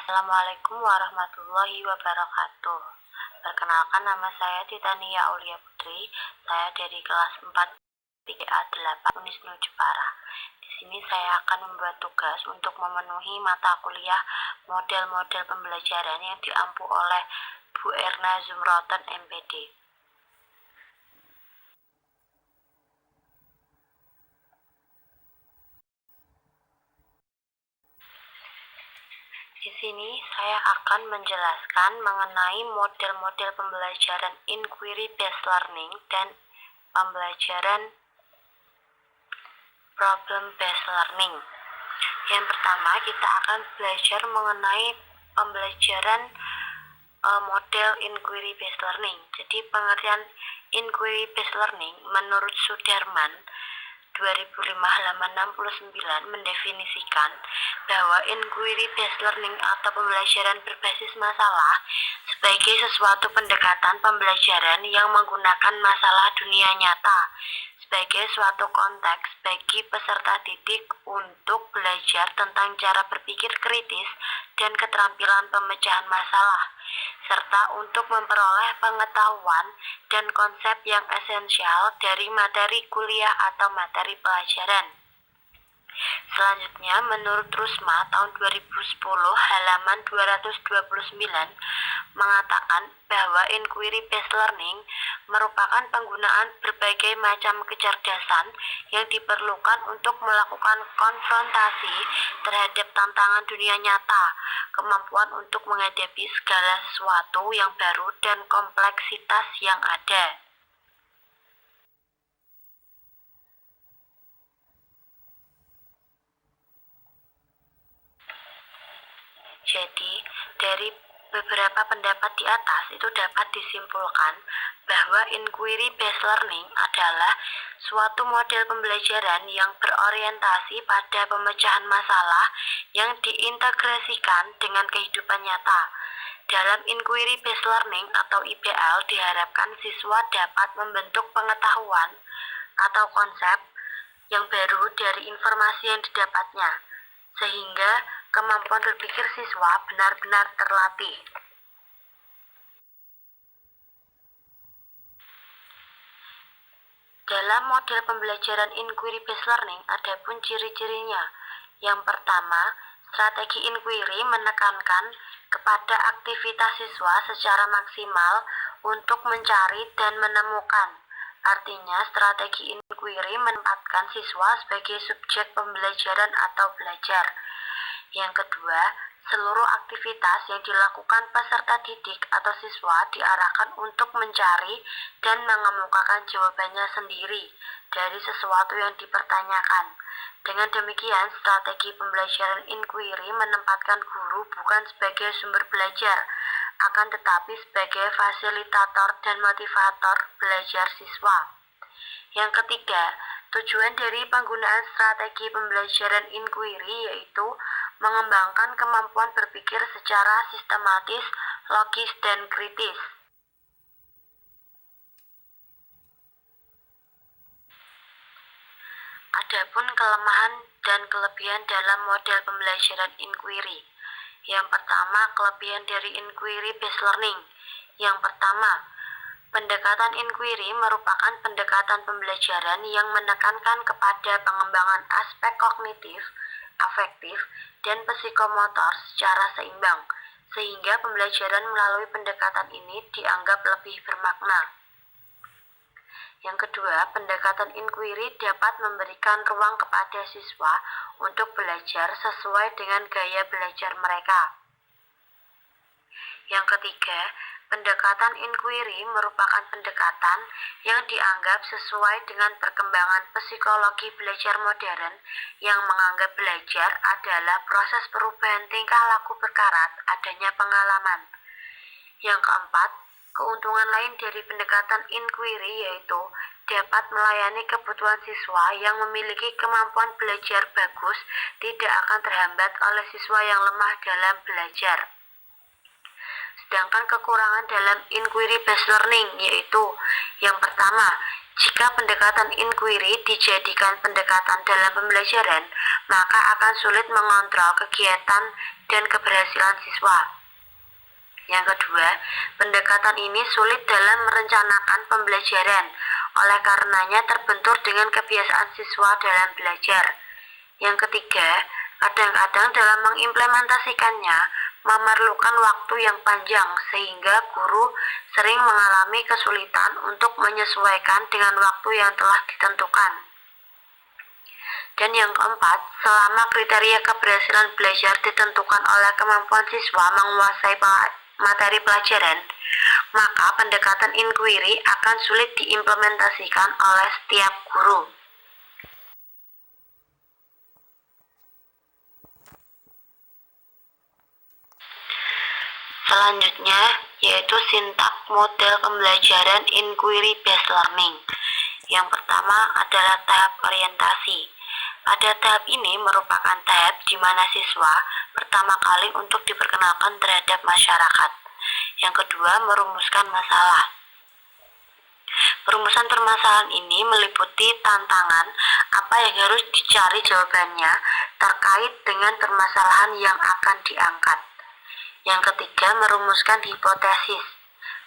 Assalamualaikum warahmatullahi wabarakatuh. Perkenalkan, nama saya Titania Aulia Putri. Saya dari kelas 4 3A8 Unisnu Jepara. Di sini saya akan membuat tugas untuk memenuhi mata kuliah model-model pembelajaran yang diampu oleh Bu Erna Zumroten MPD. Di sini saya akan menjelaskan mengenai model-model pembelajaran inquiry based learning dan pembelajaran problem based learning. Yang pertama, kita akan belajar mengenai pembelajaran model inquiry based learning. Jadi pengertian inquiry based learning menurut Sudarman 2005 halaman 69 mendefinisikan bahwa inquiry based learning atau pembelajaran berbasis masalah sebagai sesuatu pendekatan pembelajaran yang menggunakan masalah dunia nyata sebagai suatu konteks bagi peserta didik untuk belajar tentang cara berpikir kritis dan keterampilan pemecahan masalah, serta untuk memperoleh pengetahuan dan konsep yang esensial dari materi kuliah atau materi pelajaran. Selanjutnya, menurut Rusma tahun 2010 halaman 229 mengatakan bahwa inquiry based learning merupakan penggunaan berbagai macam kecerdasan yang diperlukan untuk melakukan konfrontasi terhadap tantangan dunia nyata, kemampuan untuk menghadapi segala sesuatu yang baru dan kompleksitas yang ada. Jadi, dari beberapa pendapat di atas itu dapat disimpulkan bahwa inquiry based learning adalah suatu model pembelajaran yang berorientasi pada pemecahan masalah yang diintegrasikan dengan kehidupan nyata. Dalam inquiry based learning atau IBL diharapkan siswa dapat membentuk pengetahuan atau konsep yang baru dari informasi yang didapatnya, sehingga kemampuan berpikir siswa benar-benar terlatih. Dalam model pembelajaran inquiry based learning ada pun ciri-cirinya. Yang pertama, strategi inquiry menekankan kepada aktivitas siswa secara maksimal untuk mencari dan menemukan. Artinya, strategi inquiry menempatkan siswa sebagai subjek pembelajaran atau belajar. Yang kedua, seluruh aktivitas yang dilakukan peserta didik atau siswa diarahkan untuk mencari dan mengemukakan jawabannya sendiri dari sesuatu yang dipertanyakan. Dengan demikian, strategi pembelajaran inquiry menempatkan guru bukan sebagai sumber belajar, akan tetapi sebagai fasilitator dan motivator belajar siswa. Yang ketiga, tujuan dari penggunaan strategi pembelajaran inquiry yaitu mengembangkan kemampuan berpikir secara sistematis, logis, dan kritis. Adapun kelemahan dan kelebihan dalam model pembelajaran inquiry. Yang pertama, kelebihan dari inquiry based learning. Yang pertama, pendekatan inquiry merupakan pendekatan pembelajaran yang menekankan kepada pengembangan aspek kognitif, afektif, dan psikomotor secara seimbang, sehingga pembelajaran melalui pendekatan ini dianggap lebih bermakna. Yang kedua, pendekatan inquiry dapat memberikan ruang kepada siswa untuk belajar sesuai dengan gaya belajar mereka. Yang ketiga, pendekatan inquiry merupakan pendekatan yang dianggap sesuai dengan perkembangan psikologi belajar modern yang menganggap belajar adalah proses perubahan tingkah laku berkarat adanya pengalaman. Yang keempat, keuntungan lain dari pendekatan inquiry yaitu dapat melayani kebutuhan siswa yang memiliki kemampuan belajar bagus tidak akan terhambat oleh siswa yang lemah dalam belajar. Sedangkan kekurangan dalam inquiry based learning yaitu yang pertama, Jika pendekatan inquiry dijadikan pendekatan dalam pembelajaran, maka akan sulit mengontrol kegiatan dan keberhasilan siswa. Yang kedua, pendekatan ini sulit dalam merencanakan pembelajaran, oleh karenanya terbentur dengan kebiasaan siswa dalam belajar. Yang ketiga, kadang-kadang dalam mengimplementasikannya memerlukan waktu yang panjang sehingga guru sering mengalami kesulitan untuk menyesuaikan dengan waktu yang telah ditentukan. Dan yang keempat, selama kriteria keberhasilan belajar ditentukan oleh kemampuan siswa menguasai materi pelajaran, maka pendekatan inquiry akan sulit diimplementasikan oleh setiap guru. Selanjutnya, yaitu sintak model pembelajaran inquiry based learning. Yang pertama adalah tahap orientasi. Pada tahap ini merupakan tahap di mana siswa pertama kali untuk diperkenalkan terhadap masyarakat. Yang kedua, merumuskan masalah. Perumusan permasalahan ini meliputi tantangan apa yang harus dicari jawabannya terkait dengan permasalahan yang akan diangkat. Yang ketiga, merumuskan hipotesis.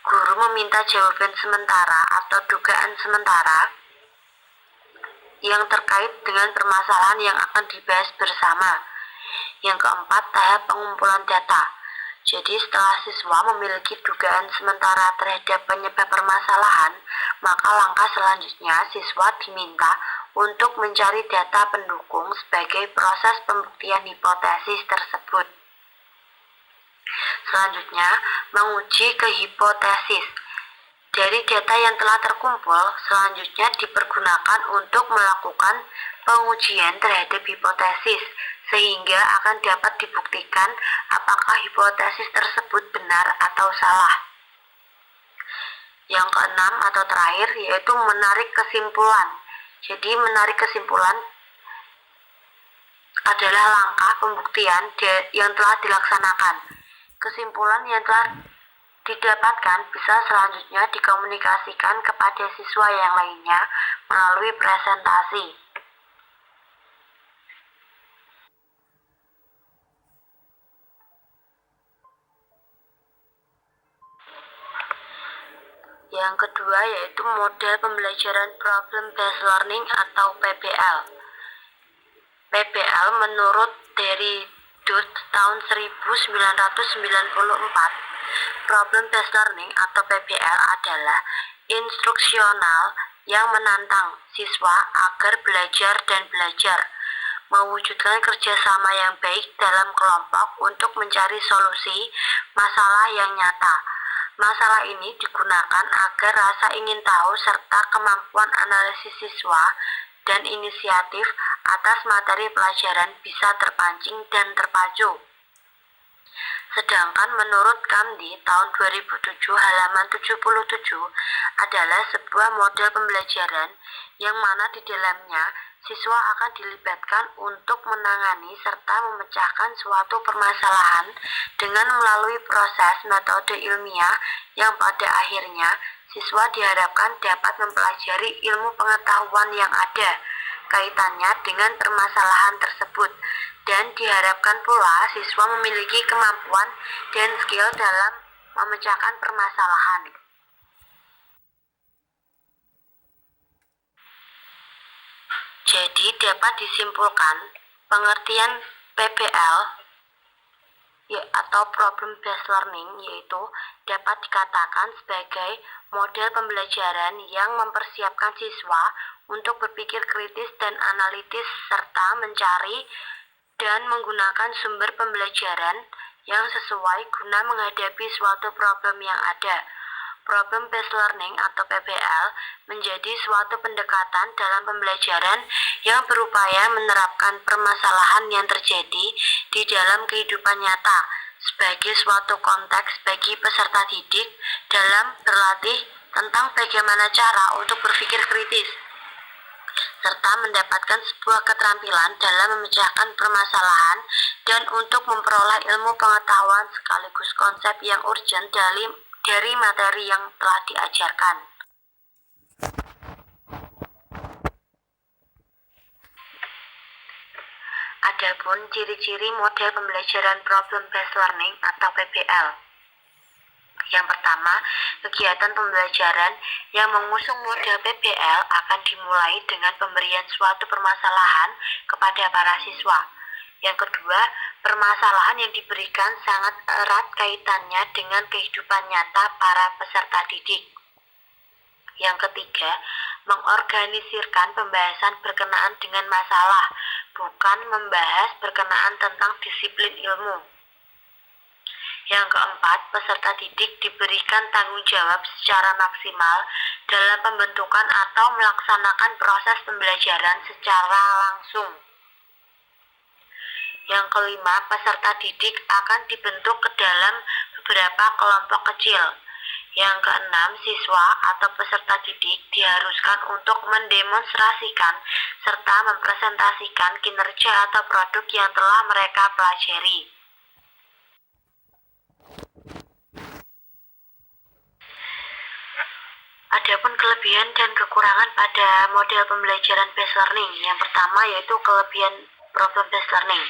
Guru meminta jawaban sementara atau dugaan sementara yang terkait dengan permasalahan yang akan dibahas bersama. Yang keempat, tahap pengumpulan data. Jadi setelah siswa memiliki dugaan sementara terhadap penyebab permasalahan, maka langkah selanjutnya siswa diminta untuk mencari data pendukung sebagai proses pembuktian hipotesis tersebut. Selanjutnya, menguji kehipotesis. Dari data yang telah terkumpul, selanjutnya dipergunakan untuk melakukan pengujian terhadap hipotesis, sehingga akan dapat dibuktikan apakah hipotesis tersebut benar atau salah. Yang keenam atau terakhir, yaitu menarik kesimpulan. Jadi menarik kesimpulan adalah langkah pembuktian yang telah dilaksanakan. Kesimpulan yang telah didapatkan bisa selanjutnya dikomunikasikan kepada siswa yang lainnya melalui presentasi. Yang kedua yaitu model pembelajaran Problem Based Learning atau PBL. PBL menurut dari tahun 1994, Problem Based Learning atau PBL adalah instruksional yang menantang siswa agar belajar dan belajar, mewujudkan kerjasama yang baik dalam kelompok untuk mencari solusi masalah yang nyata. Masalah ini digunakan agar rasa ingin tahu serta kemampuan analisis siswa dan inisiatif atas materi pelajaran bisa terpancing dan terpacu. Sedangkan menurut Kamdi tahun 2007 halaman 77 adalah sebuah model pembelajaran yang mana di dalamnya siswa akan dilibatkan untuk menangani serta memecahkan suatu permasalahan dengan melalui proses metode ilmiah yang pada akhirnya siswa diharapkan dapat mempelajari ilmu pengetahuan yang ada kaitannya dengan permasalahan tersebut, dan diharapkan pula siswa memiliki kemampuan dan skill dalam memecahkan permasalahan. Jadi dapat disimpulkan pengertian PBL atau Problem Based Learning yaitu dapat dikatakan sebagai model pembelajaran yang mempersiapkan siswa untuk berpikir kritis dan analitis serta mencari dan menggunakan sumber pembelajaran yang sesuai guna menghadapi suatu problem yang ada. Problem Based Learning atau PBL menjadi suatu pendekatan dalam pembelajaran yang berupaya menerapkan permasalahan yang terjadi di dalam kehidupan nyata sebagai suatu konteks bagi peserta didik dalam berlatih tentang bagaimana cara untuk berpikir kritis serta mendapatkan sebuah keterampilan dalam memecahkan permasalahan dan untuk memperoleh ilmu pengetahuan sekaligus konsep yang urgent dari materi yang telah diajarkan. Adapun ciri-ciri model pembelajaran problem based learning atau PBL. Yang pertama, kegiatan pembelajaran yang mengusung model PBL akan dimulai dengan pemberian suatu permasalahan kepada para siswa. Yang kedua, permasalahan yang diberikan sangat erat kaitannya dengan kehidupan nyata para peserta didik. Yang ketiga, mengorganisirkan pembahasan berkenaan dengan masalah, bukan membahas berkenaan tentang disiplin ilmu. Yang keempat, peserta didik diberikan tanggung jawab secara maksimal dalam pembentukan atau melaksanakan proses pembelajaran secara langsung. Yang kelima, peserta didik akan dibentuk ke dalam beberapa kelompok kecil. Yang keenam, siswa atau peserta didik diharuskan untuk mendemonstrasikan serta mempresentasikan kinerja atau produk yang telah mereka pelajari. Adapun kelebihan dan kekurangan pada model pembelajaran based learning. Yang pertama yaitu kelebihan problem based learning.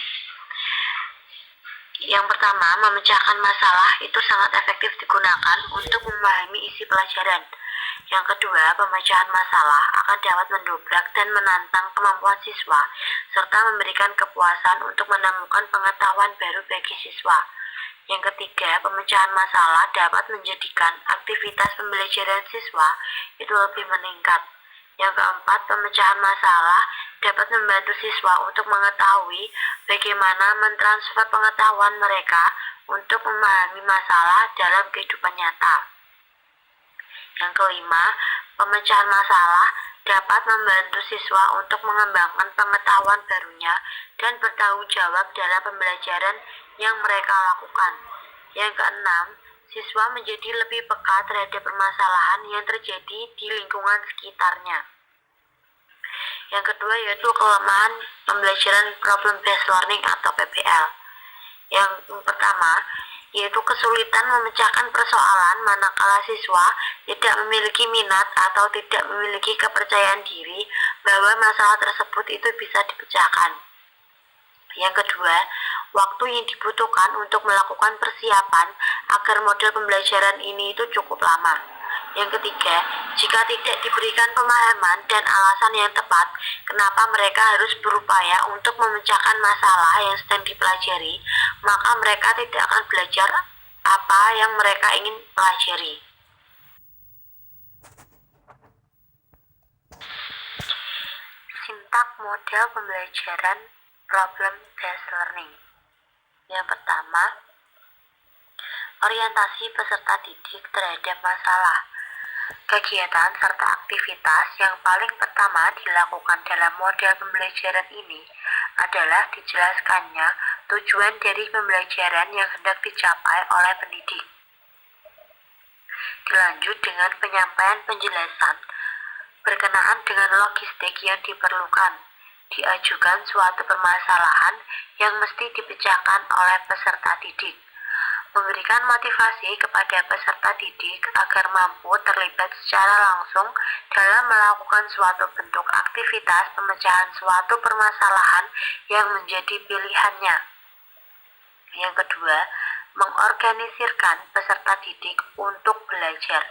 Yang pertama, memecahkan masalah itu sangat efektif digunakan untuk memahami isi pelajaran. Yang kedua, pemecahan masalah akan dapat mendobrak dan menantang kemampuan siswa, serta memberikan kepuasan untuk menemukan pengetahuan baru bagi siswa. Yang ketiga, pemecahan masalah dapat menjadikan aktivitas pembelajaran siswa itu lebih meningkat. Yang keempat, pemecahan masalah dapat membantu siswa untuk mengetahui bagaimana mentransfer pengetahuan mereka untuk memahami masalah dalam kehidupan nyata. Yang kelima, pemecahan masalah dapat membantu siswa untuk mengembangkan pengetahuan barunya dan bertanggung jawab dalam pembelajaran yang mereka lakukan. Yang keenam, siswa menjadi lebih peka terhadap permasalahan yang terjadi di lingkungan sekitarnya. Yang kedua yaitu kelemahan pembelajaran problem based learning atau PBL. Yang pertama yaitu kesulitan memecahkan persoalan manakala siswa tidak memiliki minat atau tidak memiliki kepercayaan diri bahwa masalah tersebut itu bisa dipecahkan. Yang kedua, waktu yang dibutuhkan untuk melakukan persiapan agar model pembelajaran ini itu cukup lama. Yang ketiga, jika tidak diberikan pemahaman dan alasan yang tepat, kenapa mereka harus berupaya untuk memecahkan masalah yang sedang dipelajari, maka mereka tidak akan belajar apa yang mereka ingin pelajari. Sintak model pembelajaran problem based learning. Yang pertama, orientasi peserta didik terhadap masalah. Kegiatan serta aktivitas yang paling pertama dilakukan dalam model pembelajaran ini adalah dijelaskannya tujuan dari pembelajaran yang hendak dicapai oleh pendidik. Dilanjut dengan penyampaian penjelasan berkenaan dengan logistik yang diperlukan. Diajukan suatu permasalahan yang mesti dipecahkan oleh peserta didik. Memberikan motivasi kepada peserta didik agar mampu terlibat secara langsung dalam melakukan suatu bentuk aktivitas pemecahan suatu permasalahan yang menjadi pilihannya. Yang kedua, mengorganisirkan peserta didik untuk belajar.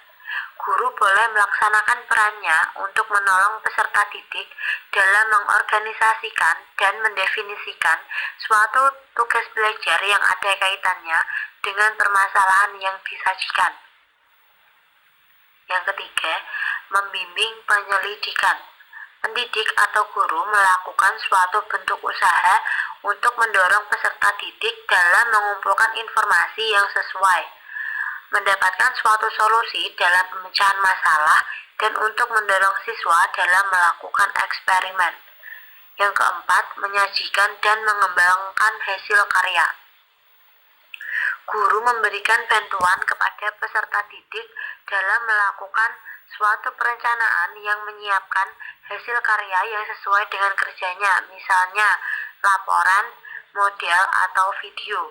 Guru boleh melaksanakan perannya untuk menolong peserta didik dalam mengorganisasikan dan mendefinisikan suatu tugas belajar yang ada kaitannya dengan permasalahan yang disajikan. Yang ketiga, membimbing penyelidikan. Pendidik atau guru melakukan suatu bentuk usaha untuk mendorong peserta didik dalam mengumpulkan informasi yang sesuai, mendapatkan suatu solusi dalam pemecahan masalah, dan untuk mendorong siswa dalam melakukan eksperimen. Yang keempat, menyajikan dan mengembangkan hasil karya. Guru memberikan bantuan kepada peserta didik dalam melakukan suatu perencanaan yang menyiapkan hasil karya yang sesuai dengan kerjanya, misalnya laporan, model, atau video.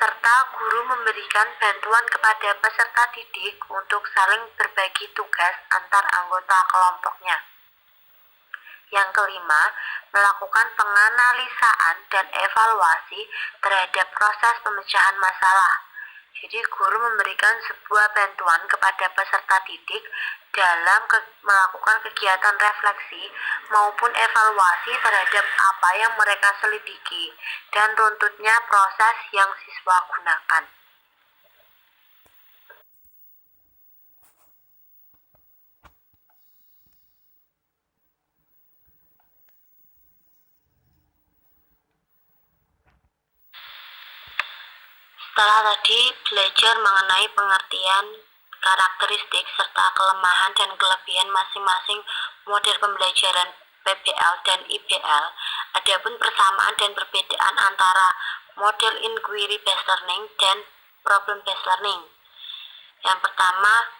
Serta guru memberikan bantuan kepada peserta didik untuk saling berbagi tugas antar anggota kelompoknya. Yang kelima, melakukan penganalisaan dan evaluasi terhadap proses pemecahan masalah. Jadi guru memberikan sebuah bantuan kepada peserta didik dalam melakukan kegiatan refleksi maupun evaluasi terhadap apa yang mereka selidiki dan runtutnya proses yang siswa gunakan. Setelah tadi belajar mengenai pengertian, karakteristik, serta kelemahan dan kelebihan masing-masing model pembelajaran PBL dan IBL, adapun persamaan dan perbedaan antara model inquiry based learning dan problem based learning. Yang pertama,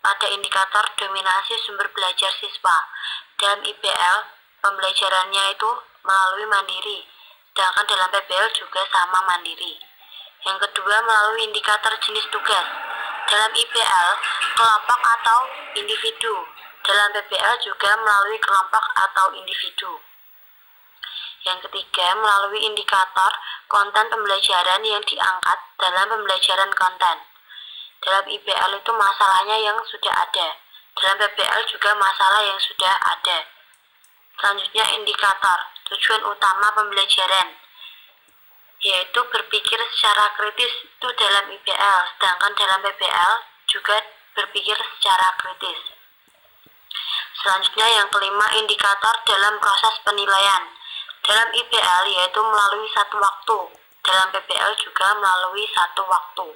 pada indikator dominasi sumber belajar siswa. Dalam IBL, pembelajarannya itu melalui mandiri, sedangkan dalam PBL juga sama mandiri. Yang kedua, melalui indikator jenis tugas. Dalam IBL, kelompok atau individu. Dalam PBL juga melalui kelompok atau individu. Yang ketiga, melalui indikator konten pembelajaran yang diangkat dalam pembelajaran konten. Dalam IBL itu masalahnya yang sudah ada. Dalam PBL juga masalah yang sudah ada. Selanjutnya, indikator tujuan utama pembelajaran, yaitu berpikir secara kritis itu dalam IBL, sedangkan dalam PBL juga berpikir secara kritis. Selanjutnya yang kelima, indikator dalam proses penilaian. Dalam IBL yaitu melalui satu waktu, dalam PBL juga melalui satu waktu.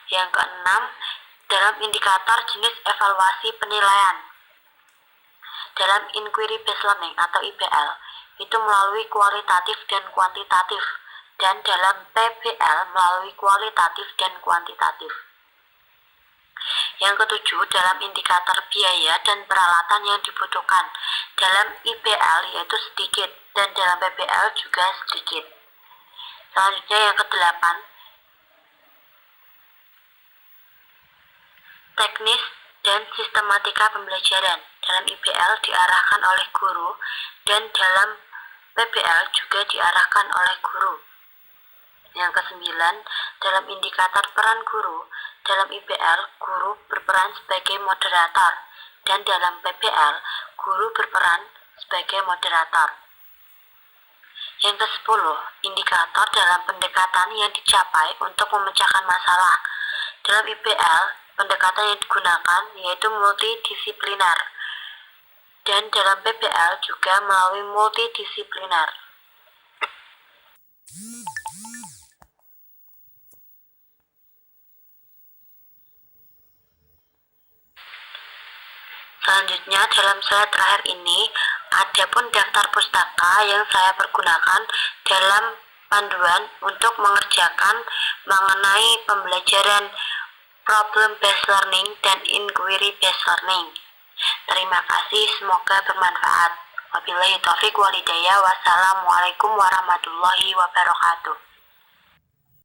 Yang keenam, dalam indikator jenis evaluasi penilaian. Dalam inquiry based learning atau IBL, itu melalui kualitatif dan kuantitatif, dan dalam PBL melalui kualitatif dan kuantitatif. Yang ketujuh, dalam indikator biaya dan peralatan yang dibutuhkan. Dalam IBL yaitu sedikit, dan dalam PBL juga sedikit. Selanjutnya yang kedelapan, teknis dan sistematika pembelajaran. Dalam IBL diarahkan oleh guru, dan dalam PBL juga diarahkan oleh guru. Yang kesembilan, dalam indikator peran guru. Dalam IBL, guru berperan sebagai moderator, dan dalam PBL, guru berperan sebagai moderator. Yang ke-10, indikator dalam pendekatan yang dicapai untuk memecahkan masalah. Dalam IBL, pendekatan yang digunakan yaitu multidisipliner, dan dalam PBL juga melalui multidisipliner. Selanjutnya dalam slide terakhir ini, adapun daftar pustaka yang saya pergunakan dalam panduan untuk mengerjakan mengenai pembelajaran problem based learning dan inquiry based learning. Terima kasih, semoga bermanfaat. Wabillahi taufiq wal hidayah. Wassalamualaikum warahmatullahi wabarakatuh.